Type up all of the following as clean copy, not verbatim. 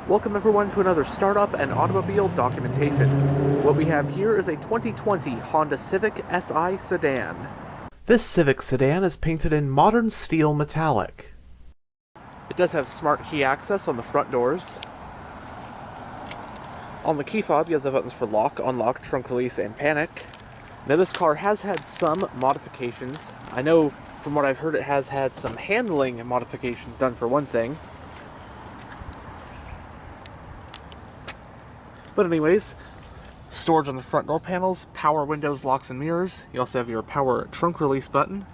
Welcome everyone to another startup and automobile documentation. What we have here is a 2020 Honda Civic Si sedan. This Civic sedan is painted in modern steel metallic. It does have smart key access on the front doors. On the key fob, you have the buttons for lock, unlock, trunk release, and panic. Now this car has had some modifications. I know from what I've heard it has had some handling modifications done for one thing. But anyways, storage on the front door panels, power windows, locks, and mirrors. You also have your power trunk release button.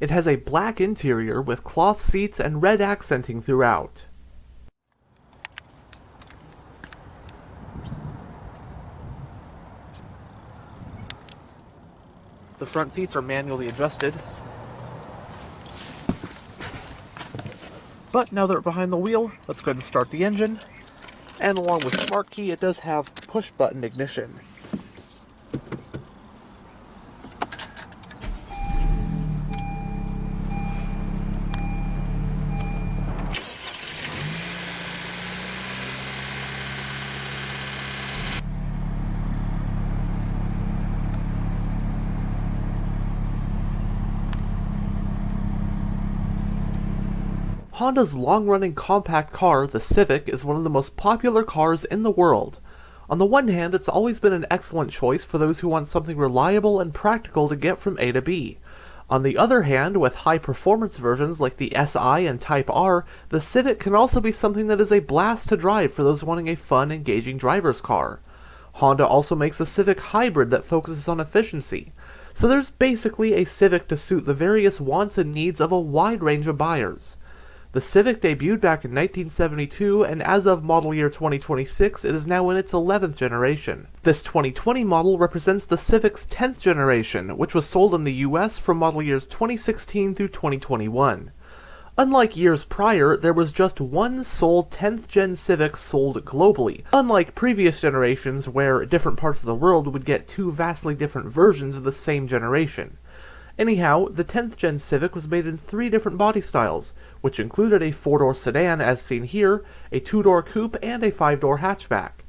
It has a black interior with cloth seats and red accenting throughout. The front seats are manually adjusted. But now that we're behind the wheel, let's go ahead and start the engine. And along with Smart Key, it does have push button ignition. Honda's long-running compact car, the Civic, is one of the most popular cars in the world. On the one hand, it's always been an excellent choice for those who want something reliable and practical to get from A to B. On the other hand, with high-performance versions like the SI and Type R, the Civic can also be something that is a blast to drive for those wanting a fun, engaging driver's car. Honda also makes a Civic hybrid that focuses on efficiency. So there's basically a Civic to suit the various wants and needs of a wide range of buyers. The Civic debuted back in 1972, and as of model year 2026, it is now in its 11th generation. This 2020 model represents the Civic's 10th generation, which was sold in the US from model years 2016 through 2021. Unlike years prior, there was just one sold 10th gen Civic sold globally, unlike previous generations where different parts of the world would get two vastly different versions of the same generation. Anyhow, the 10th gen Civic was made in 3 different body styles, which included a 4-door sedan as seen here, a 2-door coupe, and a 5-door hatchback.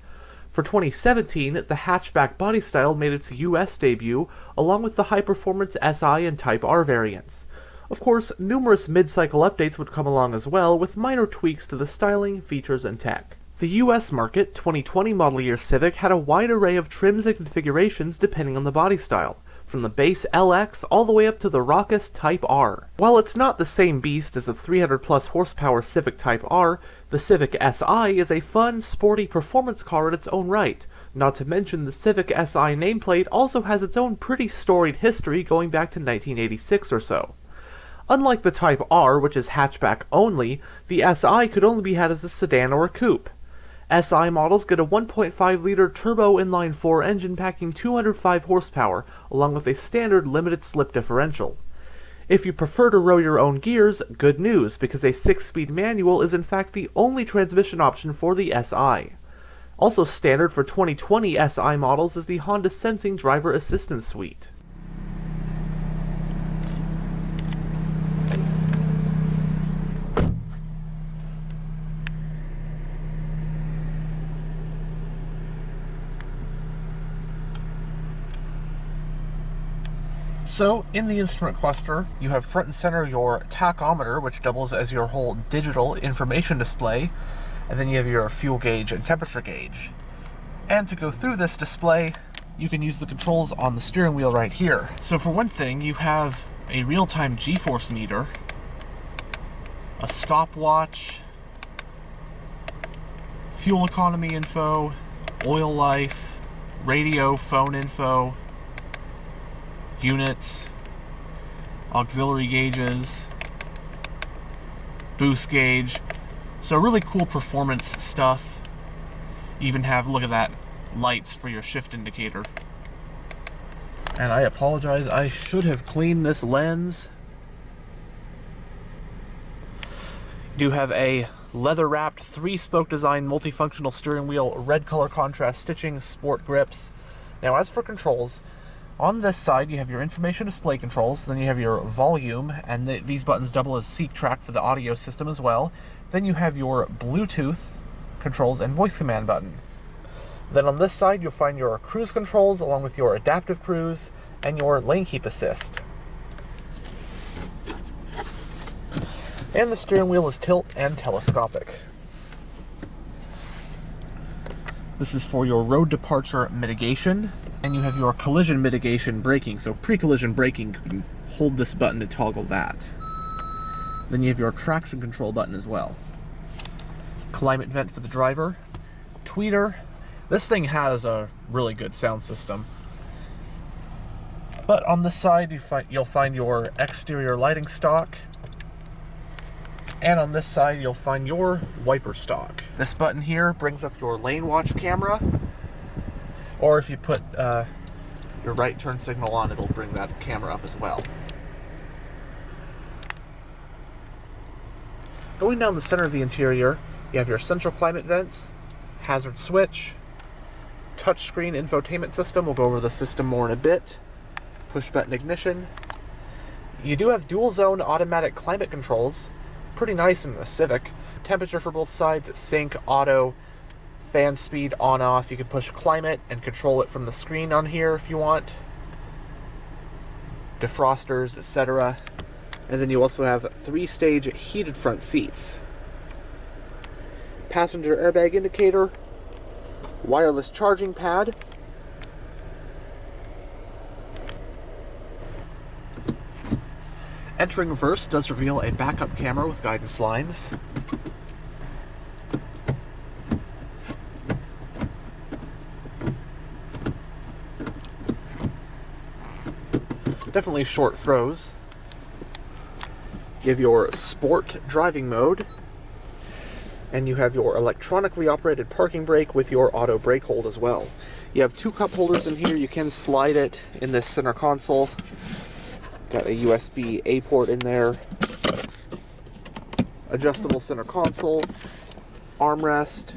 For 2017, the hatchback body style made its US debut, along with the high-performance SI and Type R variants. Of course, numerous mid-cycle updates would come along as well, with minor tweaks to the styling, features, and tech. The US market 2020 model year Civic had a wide array of trims and configurations depending on the body style, from the base LX all the way up to the raucous Type R. While it's not the same beast as the 300 plus horsepower Civic Type R, the Civic Si is a fun, sporty performance car in its own right. Not to mention the Civic Si nameplate also has its own pretty storied history going back to 1986 or so. Unlike the Type R, which is hatchback only, the Si could only be had as a sedan or a coupe. SI models get a 1.5-liter turbo inline-4 engine packing 205 horsepower, along with a standard limited slip differential. If you prefer to row your own gears, good news, because a 6-speed manual is in fact the only transmission option for the SI. Also standard for 2020 SI models is the Honda Sensing Driver Assistance Suite. So, in the instrument cluster, you have front and center your tachometer, which doubles as your whole digital information display, and then you have your fuel gauge and temperature gauge. And to go through this display, you can use the controls on the steering wheel right here. So for one thing, you have a real-time G-force meter, a stopwatch, fuel economy info, oil life, radio, phone info, units, auxiliary gauges, boost gauge. So really cool performance stuff. You even have, look at that, lights for your shift indicator. And I apologize, I should have cleaned this lens. You do have a leather-wrapped 3-spoke design multifunctional steering wheel, red color contrast stitching, sport grips. Now as for controls, On this side, you have your information display controls, then you have your volume, and these buttons double as seek track for the audio system as well. Then you have your Bluetooth controls and voice command button. Then on this side, you'll find your cruise controls along with your adaptive cruise and your lane keep assist. And the steering wheel is tilt and telescopic. This is for your road departure mitigation, and you have your collision mitigation braking. So pre-collision braking, you can hold this button to toggle that. Then you have your traction control button as well. Climate vent for the driver. Tweeter. This thing has a really good sound system. But on this side, you'll find your exterior lighting stock. And on this side, you'll find your wiper stock. This button here brings up your lane watch camera. Or if you put your right turn signal on, it'll bring that camera up as well. Going down the center of the interior, you have your central climate vents, hazard switch, touchscreen infotainment system. We'll go over the system more in a bit. Push button ignition. You do have dual zone automatic climate controls. Pretty nice in the Civic. Temperature for both sides, sync, auto, fan speed on off. You can push climate and control it from the screen on here if you want. Defrosters, etc. And then you also have 3-stage heated front seats. Passenger airbag indicator, wireless charging pad, entering reverse does reveal a backup camera with guidance lines. Definitely short throws. You have your sport driving mode, and you have your electronically operated parking brake with your auto brake hold as well. You have 2 cup holders in here. You can slide it in this center console. Got a USB-A port in there. Adjustable center console. Armrest.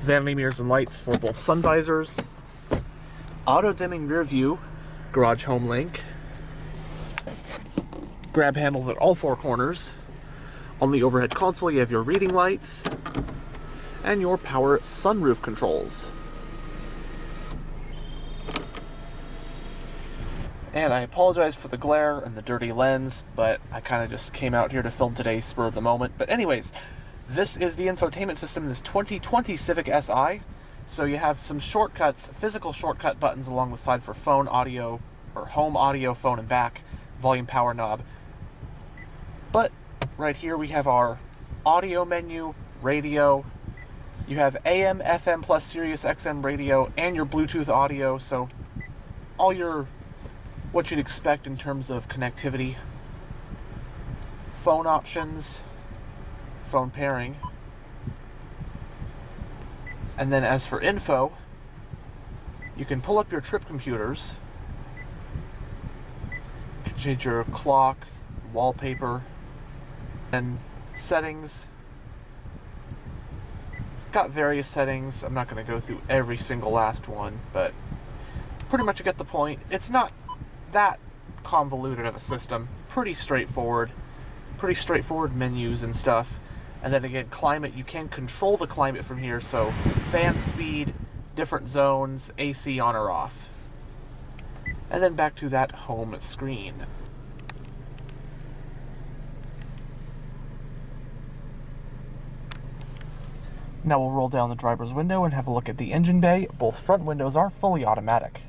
Vanity mirrors and lights for both sun visors. Auto-dimming rear view. Garage home link. Grab handles at all 4 corners. On the overhead console, you have your reading lights and your power sunroof controls. And I apologize for the glare and the dirty lens, but I kind of just came out here to film today spur of the moment. But anyways, this is the infotainment system in this 2020 Civic Si. So you have some shortcuts, physical shortcut buttons along the side for phone audio, or home audio, phone and back, volume power knob. But right here we have our audio menu, radio. You have AM, FM plus Sirius XM radio and your Bluetooth audio, so all your what you'd expect in terms of connectivity. Phone options, phone pairing. And then as for info, you can pull up your trip computers. You can change your clock, wallpaper, and settings. Got various settings. I'm not going to go through every single last one, but pretty much you get the point. It's not that convoluted of a system. Pretty straightforward menus and stuff. And then again, climate, you can control the climate from here, so fan speed, different zones, AC on or off. And then back to that home screen. Now we'll roll down the driver's window and have a look at the engine bay. Both front windows are fully automatic.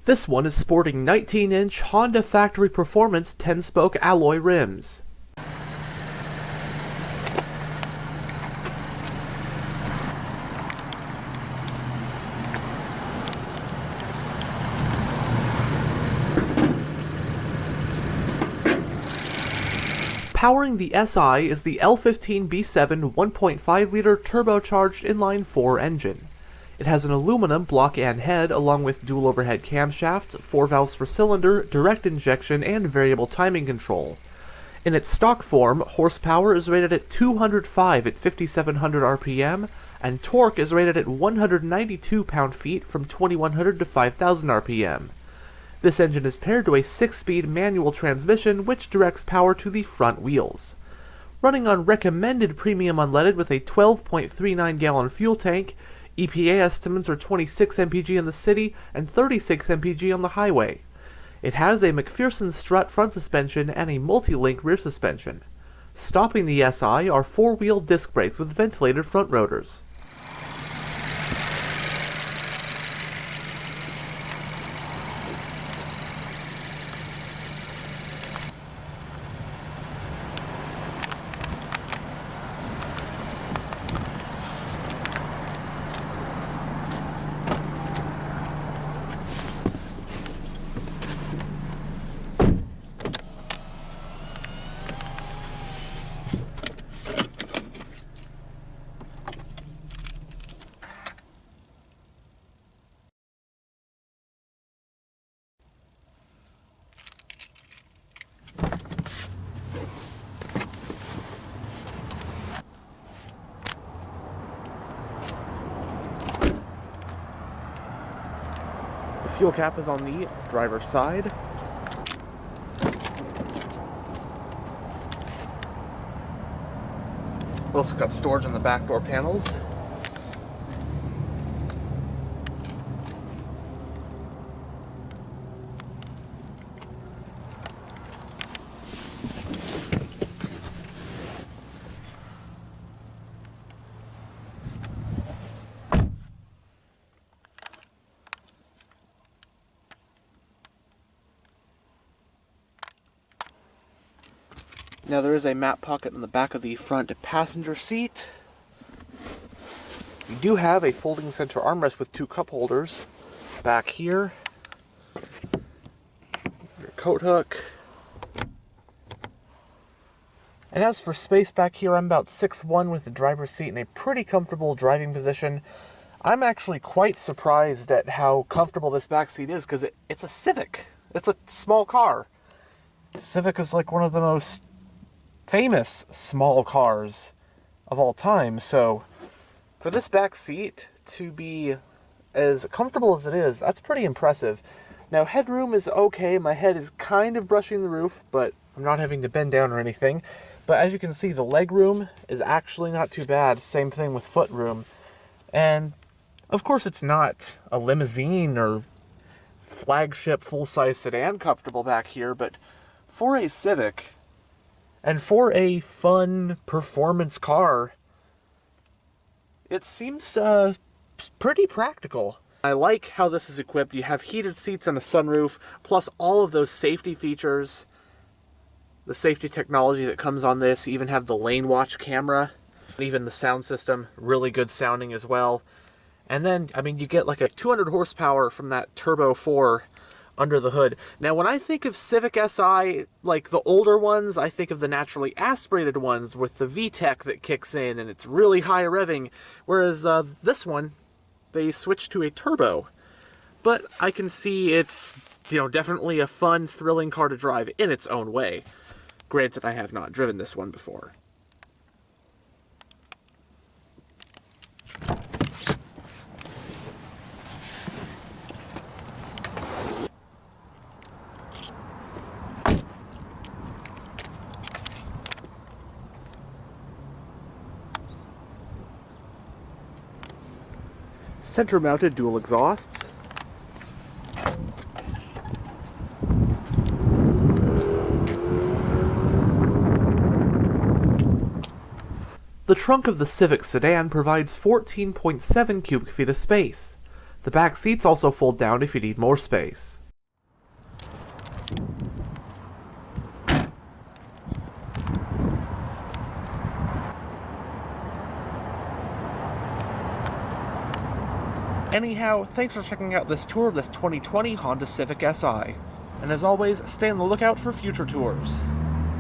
This one is sporting 19-inch Honda Factory Performance 10-spoke alloy rims. Powering the SI is the L15B7 1.5-liter turbocharged inline-4 engine. It has an aluminum block and head along with dual overhead camshaft, 4 valves per cylinder, direct injection, and variable timing control. In its stock form, horsepower is rated at 205 at 5,700 RPM, and torque is rated at 192 pound-feet from 2,100 to 5,000 RPM. This engine is paired to a 6-speed manual transmission which directs power to the front wheels. Running on recommended premium unleaded with a 12.39-gallon fuel tank, EPA estimates are 26 mpg in the city and 36 mpg on the highway. It has a McPherson strut front suspension and a multi-link rear suspension. Stopping the SI are 4-wheel disc brakes with ventilated front rotors. The fuel cap is on the driver's side. We've also got storage on the back door panels. Now there is a map pocket in the back of the front passenger seat. You do have a folding center armrest with 2 cup holders back here. Your coat hook. And as for space back here, I'm about 6'1" with the driver's seat in a pretty comfortable driving position. I'm actually quite surprised at how comfortable this back seat is because it's a Civic. It's a small car. Civic is like one of the most famous small cars of all time, so for this back seat to be as comfortable as it is, that's pretty impressive. Now headroom is okay, my head is kind of brushing the roof, but I'm not having to bend down or anything. But as you can see, the leg room is actually not too bad, same thing with foot room. And of course it's not a limousine or flagship full-size sedan comfortable back here, but for a Civic, and for a fun performance car, it seems pretty practical. I like how this is equipped. You have heated seats and a sunroof, plus all of those safety features. The safety technology that comes on this, you even have the lane watch camera, and even the sound system, really good sounding as well. And then, I mean, you get like a 200 horsepower from that Turbo 4 under the hood. Now, when I think of Civic Si, like the older ones, I think of the naturally aspirated ones with the VTEC that kicks in and it's really high revving, whereas this one, they switched to a turbo. But I can see it's, definitely a fun, thrilling car to drive in its own way. Granted, I have not driven this one before. Center-mounted dual exhausts. The trunk of the Civic sedan provides 14.7 cubic feet of space. The back seats also fold down if you need more space. Anyhow, thanks for checking out this tour of this 2020 Honda Civic Si. And as always, stay on the lookout for future tours.